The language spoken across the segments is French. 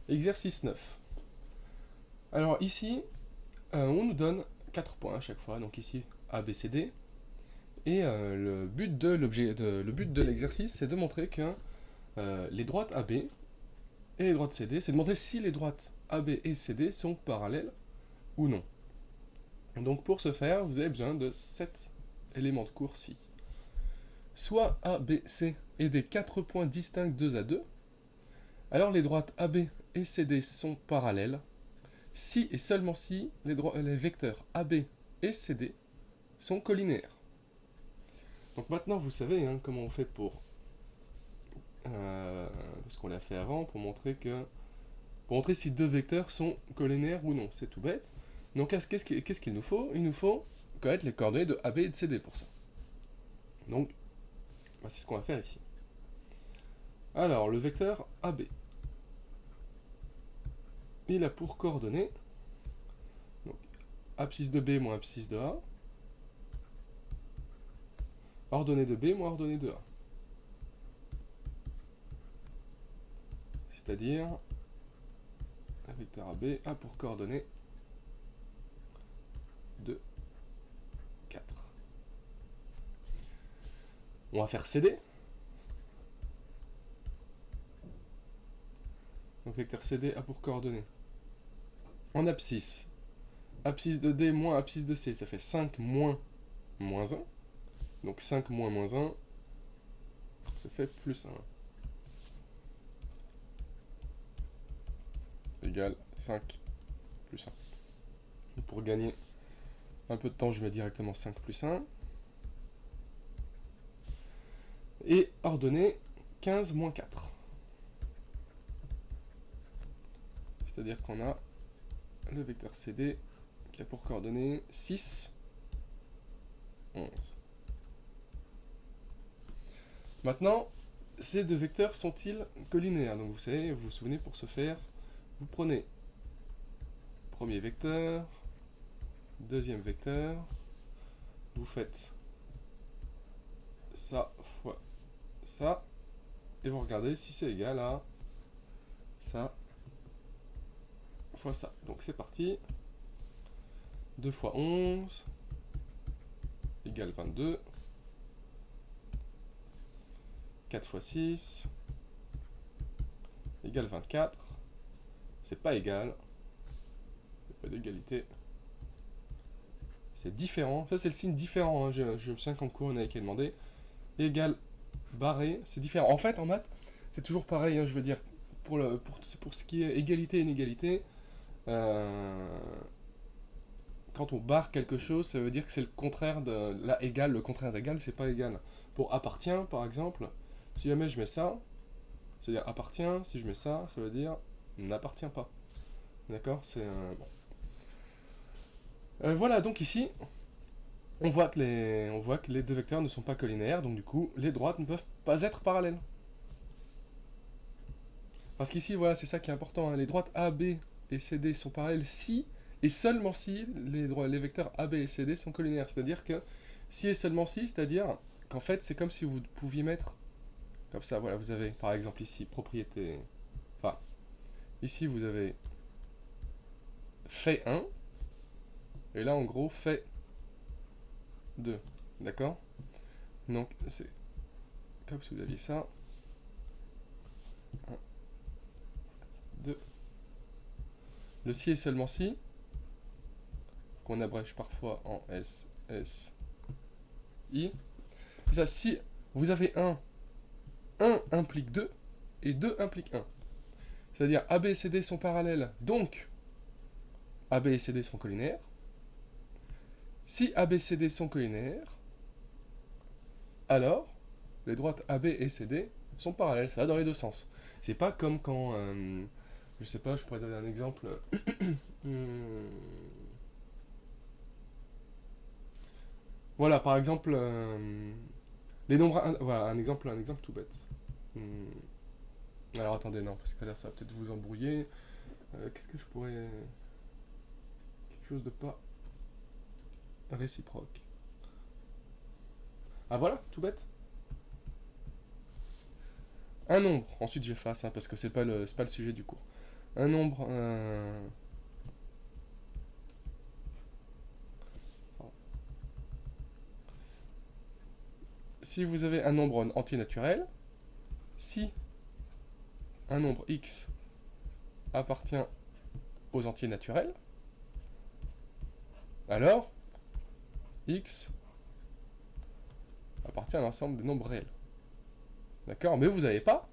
Exercice 9. Alors ici, on nous donne 4 points à chaque fois, donc ici A, B, C, D. Et le but de l'exercice, c'est de montrer que les droites AB et les droites CD, c'est de montrer si les droites AB et CD sont parallèles ou non. Donc pour ce faire, vous avez besoin de 7 éléments de cours-ci. Soit A, B, C est des 4 points distincts 2 à 2, alors les droites AB et CD sont parallèles, si et seulement si les vecteurs AB et CD sont collinéaires. Donc maintenant vous savez comment on fait pour... parce qu'on l'a fait avant, pour montrer si deux vecteurs sont collinéaires ou non, c'est tout bête. Donc qu'est-ce qu'il nous faut? Il nous faut connaître les coordonnées de AB et de CD pour ça. Donc, c'est ce qu'on va faire ici. Alors, le vecteur AB, il a pour coordonnées donc, abscisse de B moins abscisse de A, ordonnée de B moins ordonnée de A. C'est-à-dire, le vecteur AB a pour coordonnées 2, 4. On va faire CD. Donc vecteur CD a pour coordonnées en abscisse, abscisse de D moins abscisse de C, ça fait 5 moins moins 1. Donc 5 moins moins 1, ça fait plus 1. Égale 5 plus 1. Donc pour gagner un peu de temps, je mets directement 5 plus 1. Et ordonnée 15 moins 4. C'est-à-dire qu'on a le vecteur CD qui a pour coordonnées 6, 11. Maintenant, ces deux vecteurs sont-ils collinéaires? Donc vous vous souvenez, pour ce faire, vous prenez premier vecteur, deuxième vecteur, vous faites ça fois ça, et vous regardez si c'est égal à ça fois ça. Donc c'est parti. 2 fois 11 égale 22. 4 fois 6 égale 24. C'est pas égal. Il n'y a pas d'égalité. C'est différent. Ça, c'est le signe différent. Je me souviens qu'en cours, on avait qu'à demander. Égal barré, c'est différent. En fait, en maths, c'est toujours pareil. Je veux dire, pour ce qui est égalité et inégalité, quand on barre quelque chose, ça veut dire que c'est le contraire de... Là, égal, le contraire d'égal, c'est pas égal. Pour appartient, par exemple, si jamais je mets ça, c'est-à-dire appartient, si je mets ça, ça veut dire n'appartient pas. D'accord? C'est bon. Voilà, donc ici, on voit que les deux vecteurs ne sont pas collinéaires, donc du coup, les droites ne peuvent pas être parallèles. Parce qu'ici, voilà, c'est ça qui est important, les droites AB et CD sont parallèles si et seulement si les vecteurs AB et CD sont collinéaires. C'est-à-dire que si et seulement si, c'est-à-dire qu'en fait, c'est comme si vous pouviez mettre comme ça, voilà, vous avez par exemple ici propriété, enfin, ici vous avez fait 1, et là en gros fait 2, d'accord? Donc c'est comme si vous aviez ça, 1, 2, le si et seulement si, qu'on abrège parfois en S, S, I, ça, si vous avez 1 implique 2, et 2 implique 1. C'est-à-dire AB et CD sont parallèles, donc AB et CD sont collinaires. Si AB et CD sont collinaires, alors les droites AB et CD sont parallèles, ça va dans les deux sens. C'est pas comme quand, je sais pas, je pourrais donner un exemple. Voilà, par exemple, les nombres, voilà, un exemple tout bête. Alors attendez, non, parce que là ça va peut-être vous embrouiller. Qu'est-ce que je pourrais... Quelque chose de pas réciproque. Ah voilà, tout bête. Un nombre, ensuite j'efface, parce que c'est pas le sujet du cours. un nombre... Si vous avez un nombre entier naturel, si un nombre x appartient aux entiers naturels, alors x appartient à l'ensemble des nombres réels. D'accord? Mais vous n'avez pas.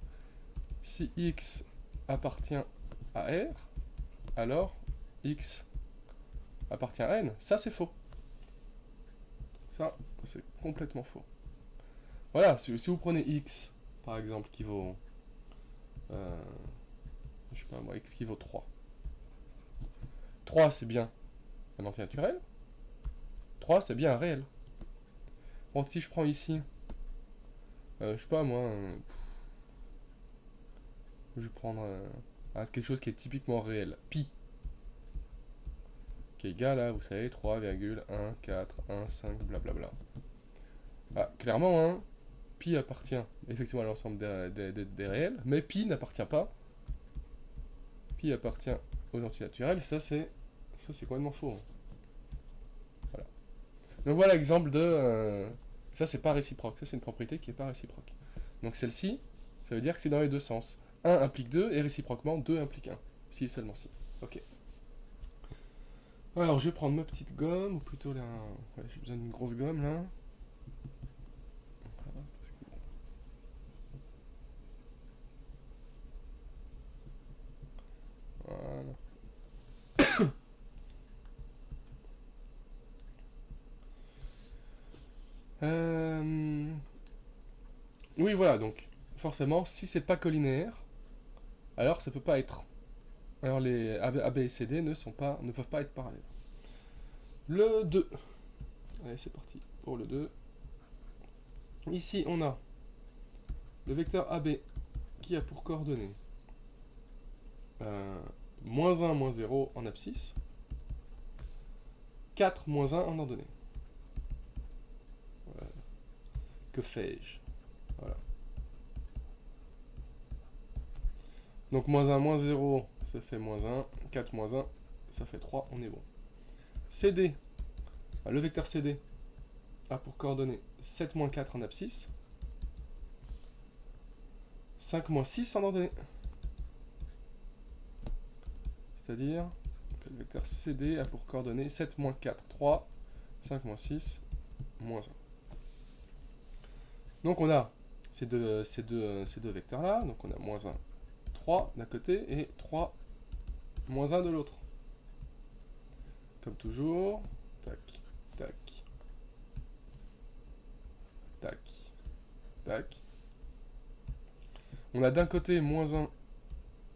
Si x appartient à R, alors x appartient à n. Ça, c'est faux. Ça, c'est complètement faux. Voilà, si vous prenez x, par exemple, qui vaut... je sais pas moi, x qui vaut 3. 3, c'est bien un entier naturel. 3, c'est bien un réel. Bon, si je prends ici... je sais pas moi... je vais prendre quelque chose qui est typiquement réel. Pi. Qui est égal à, vous savez, 3,1415, blablabla. Ah, clairement, hein, pi appartient effectivement à l'ensemble des réels, mais pi n'appartient pas. Pi appartient aux entiers naturels, ça c'est complètement faux. Voilà. Donc voilà l'exemple de... ça c'est pas réciproque, ça c'est une propriété qui est pas réciproque. Donc celle-ci, ça veut dire que c'est dans les deux sens. 1 implique 2 et réciproquement 2 implique 1. Si et seulement si. Ok. Alors je vais prendre ma petite gomme, ou plutôt là... ouais, j'ai besoin d'une grosse gomme là. Voilà. Oui, voilà, donc, forcément, si c'est pas collinéaire, alors ça peut pas être. Alors les A, B et C, D ne peuvent pas être parallèles. Le 2. Allez, c'est parti pour le 2. Ici, on a le vecteur AB qui a pour coordonnées -1, -0 en abscisse, 4, -1 en ordonnée. Voilà. Que fais-je? Voilà. Donc -1, -0, ça fait -1, 4, -1, ça fait 3, on est bon. CD, le vecteur CD a pour coordonnées 7, -4 en abscisse, 5, -6 en ordonnée. C'est-à-dire que le vecteur CD a pour coordonnées 7, -4, 3, 5, -6, -1. Donc on a ces deux vecteurs-là, donc on a -1, 3 d'un côté et 3, -1 de l'autre. Comme toujours, tac, tac, tac, tac. On a d'un côté -1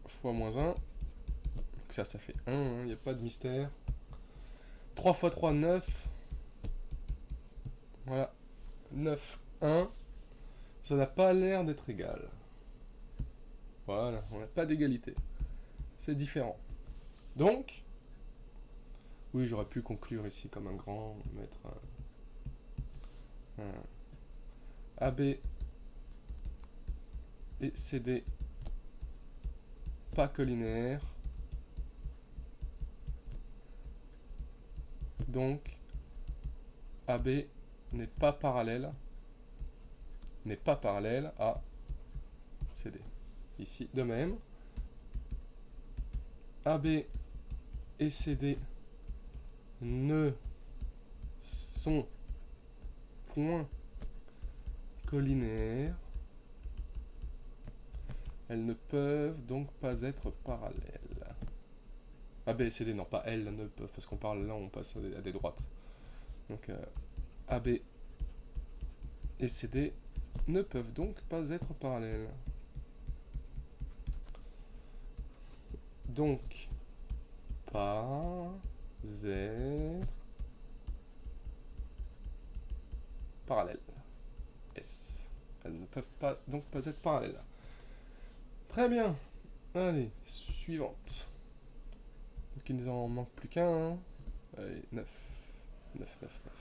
fois -1, donc ça fait 1, il n'y a pas de mystère. 3 fois 3, 9. Voilà, 9, 1. Ça n'a pas l'air d'être égal. Voilà, on n'a pas d'égalité. C'est différent. Donc, oui, j'aurais pu conclure ici comme un grand, mettre un AB et CD pas collinéaires. Donc, AB n'est pas parallèle à CD. Ici, de même, AB et CD ne sont point collinéaires. Elles ne peuvent donc pas être parallèles. AB et CD, non, pas elles ne peuvent, parce qu'on parle là, on passe à des droites. Donc, AB et CD ne peuvent donc pas être parallèles. Donc, pas être parallèles. S. Elles ne peuvent pas, donc pas être parallèles. Très bien. Allez, suivante. Donc il nous en manque plus qu'un. Hein. Allez, 9. 9, 9, 9.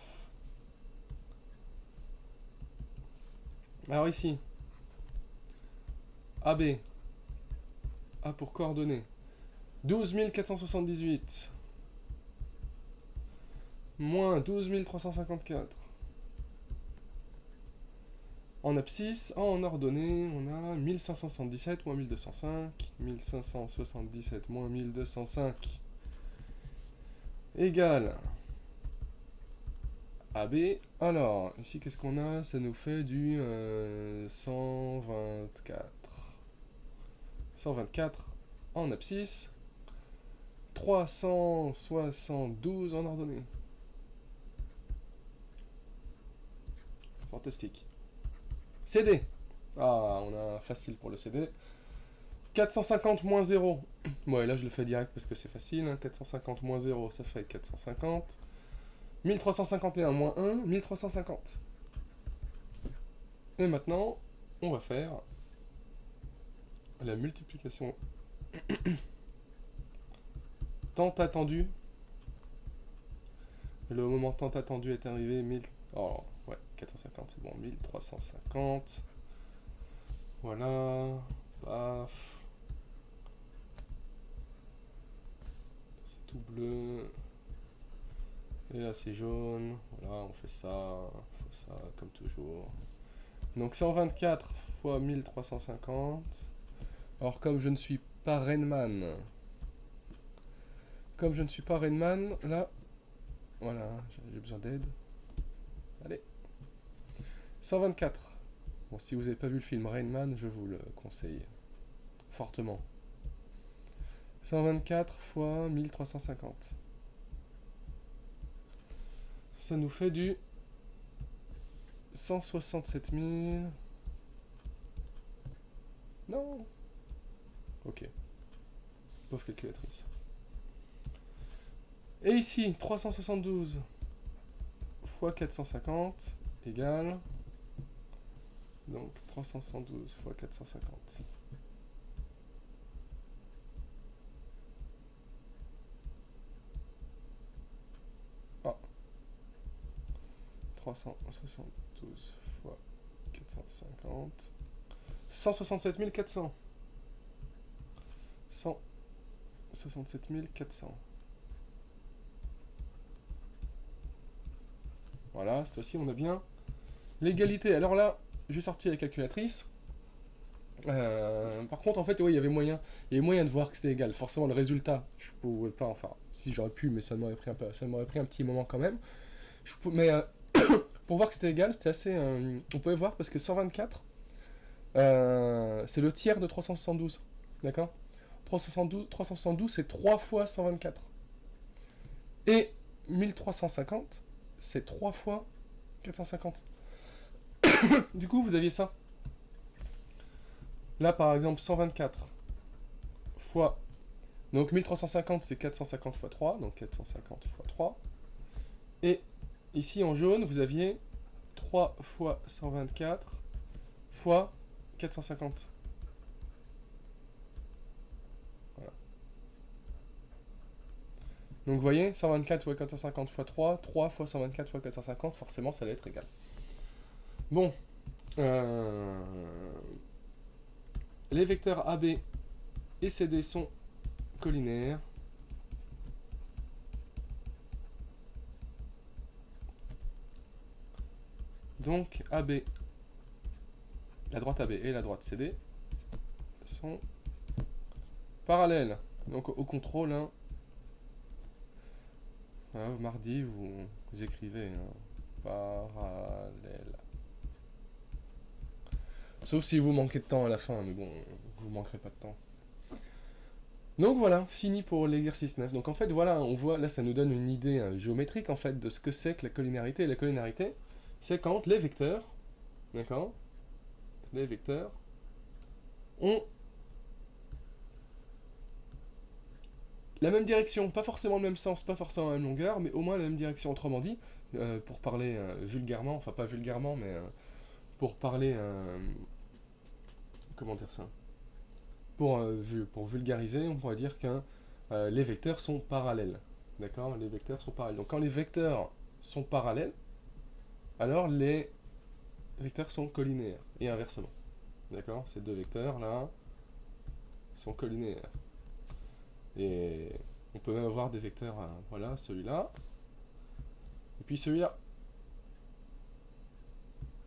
Alors ici, AB a pour coordonnées 12 478 moins 12 354. En abscisse, en ordonnée, on a 1577 moins 1205, 1577 moins 1205 égale AB. Alors, ici, qu'est-ce qu'on a? Ça nous fait du 124. 124 en abscisse, 372 en ordonnée. Fantastique. CD. Ah, on a facile pour le CD. 450 moins 0. Ouais, là je le fais direct parce que c'est facile. Hein. 450 moins 0, ça fait 450. 1351 moins 1, 1350. Et maintenant, on va faire la multiplication tant attendu. Le moment tant attendu est arrivé. 1000. Oh, ouais, 450, c'est bon. 1350. Voilà. Paf. C'est tout bleu. Et là, c'est jaune. Voilà, on fait ça comme toujours. Donc 124 fois 1350. Alors, comme je ne suis pas Rainman, là, voilà, j'ai besoin d'aide. Allez. 124. Bon, si vous n'avez pas vu le film Rainman, je vous le conseille fortement. 124 fois 1350. Ça nous fait du 167 000... Non. Ok. Pauvre calculatrice. Et ici, 372 fois 450 égale... Donc 372 fois 450. Ah. 372 fois 450. 167 400. 167 400. Voilà, cette fois-ci on a bien l'égalité. Alors là, j'ai sorti la calculatrice. Par contre, en fait, ouais, il y avait moyen de voir que c'était égal. Forcément, le résultat, je pouvais pas, enfin, si j'aurais pu, mais ça m'aurait pris un petit moment quand même. Mais pour voir que c'était égal, c'était assez. On pouvait voir parce que 124, c'est le tiers de 372, d'accord? 372, c'est 3 fois 124. Et 1350, c'est 3 fois 450. Du coup, vous aviez ça. Là, par exemple, 124 fois... Donc 1350, c'est 450 fois 3, donc 450 fois 3. Et ici, en jaune, vous aviez 3 fois 124 fois 450. Voilà. Donc vous voyez, 124 fois 450 fois 3, 3 fois 124 fois 450, forcément, ça allait être égal. Bon. Les vecteurs AB et CD sont collinaires. Donc AB, la droite AB et la droite CD sont parallèles. Donc au contrôle, hein, mardi, vous écrivez parallèle. Sauf si vous manquez de temps à la fin, mais bon, vous manquerez pas de temps. Donc voilà, fini pour l'exercice 9. Donc en fait, voilà, on voit, là ça nous donne une idée géométrique en fait de ce que c'est que la collinarité. Et la collinarité, c'est quand les vecteurs, d'accord, les vecteurs ont la même direction, pas forcément le même sens, pas forcément la même longueur, mais au moins la même direction. Autrement dit, pour parler vulgairement, enfin pas vulgairement, mais pour parler... comment dire ça? Pour vulgariser, on pourrait dire que les vecteurs sont parallèles. D'accord? Les vecteurs sont parallèles. Donc quand les vecteurs sont parallèles, alors les vecteurs sont collinaires, et inversement. D'accord? Ces deux vecteurs là sont collinaires. Et on peut même avoir des vecteurs, voilà, celui-là. Et puis celui-là.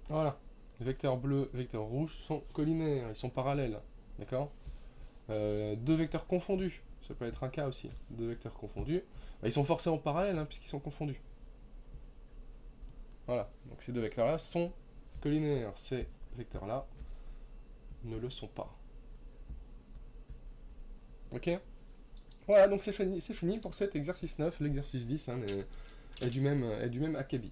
Voilà. Les vecteurs bleus et vecteurs rouges sont collinaires, ils sont parallèles. D'accord. Deux vecteurs confondus, ça peut être un cas aussi. Deux vecteurs confondus, bah, ils sont forcément parallèles hein, puisqu'ils sont confondus. Voilà, donc ces deux vecteurs-là sont collinaires. Ces vecteurs-là ne le sont pas. Ok. Voilà, donc c'est fini pour cet exercice 9. L'exercice 10 hein, est du même acabit.